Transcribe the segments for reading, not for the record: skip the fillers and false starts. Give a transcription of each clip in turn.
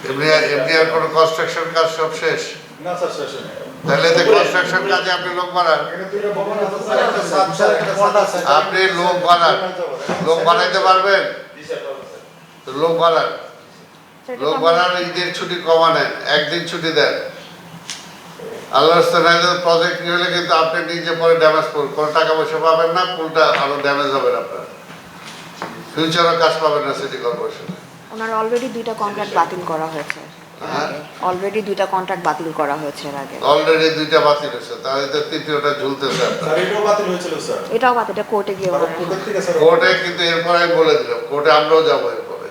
এমনি এমনি আর কোনো কনস্ট্রাকশন কাজ সব শেষ? না স্যার, শেষ হয়নি। তাহলে তো কনস্ট্রাকশন কাজে আপনি লোক বাড়ান। এখানে দুইটা ভবন আছে স্যার, একটা ছাদ স্যার, একটা ছাদ আছে। আপনি লোক বাড়ান, লোক বানাইতে পারবেন? তো লোক বাড়ান, লোক বাড়ান, ঈদের ছুটি কমা নেন, একদিন ছুটি দেন। আল্লাহর প্রজেক্ট নিয়ে হলে কিন্তু আপনি নিজে পরে ড্যামেজ করুন, কোনো টাকা পয়সা পাবেন না, পুলটা আরো ড্যামেজ হবে আপনার, ফিউচারও কাজ পাবেন না সিটি কর্পোরেশনে। ওনার অলরেডি 2টা কন্ট্রাক্ট বাতিল করা হয়েছে। হ্যাঁ, অলরেডি 2টা কন্ট্রাক্ট বাতিল করা হয়েছে এর আগে। অলরেডি 2টা বাতিল হয়েছে, তাহলে তো তৃতীয়টা ঝুলতেছে আপনার। স্যার এটাও বাতিল হয়েছিল স্যার। এটাও বাতিল, এটা কোর্টে গিয়ে আর ওনারা- কোর্টের থেকে স্যার কোর্টে কিন্তু এরপরে আমি বলে দিলাম, কোর্টে আমরাও যাবো এরপরে।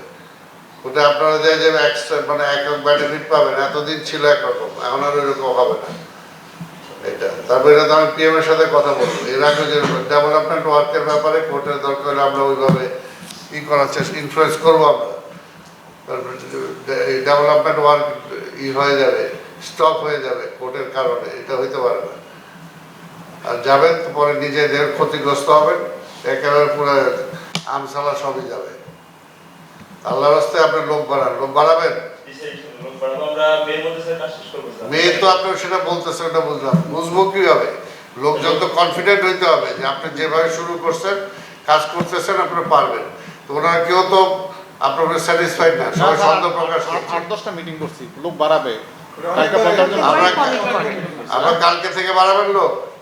কোর্টে আপনারা যে যে এক্সট্রা মানে একক বেনিফিট পাবেন, এতদিন ছিল একরকম, এখন আর ওইরকম হবে না এটা। তারপরে এটা তো আমি পিএম এর সাথে কথা বলবো, এর আগে যে ডেভেলপমেন্ট ওয়ার্কের ব্যাপারে কোর্টের দরকার হলে আমরা ওইভাবে ই করার চেষ্টা, ইনফ্লুয়েন্স করবো আমরা। ডেভেলপমেন্ট ওয়ার্ক ই হয়ে যাবে, স্টপ হয়ে যাবে কোর্টের কারণে, এটা হইতে পারে না। আর যাবেন তো পরে নিজেদের ক্ষতিগ্রস্ত হবেন, একেবারে পুরো আমসালা সবই যাবে। আল্লাহর রাস্তায় আপনি লোক বাড়ান, লোক বাড়াবেন। মেয়ে তো আপনার সেটা বলতেছে, ওটা বুঝলাম, বুঝবো কিভাবে? লোকজন তো কনফিডেন্ট হইতে হবে যে আপনি যেভাবে শুরু করছেন, কাজ করতেছেন, আপনারা পারবেন। তো ওনারা কেউ তো আপনার স্যাটিসফাইড না, সবাই সন্দেহ প্রকাশ করছে। 8-10টা মিটিং করছি, লোক বাড়াবে। অনেক আমরা কমিটি করে। আমরা কালকে থেকে বাড়াবেন লোক।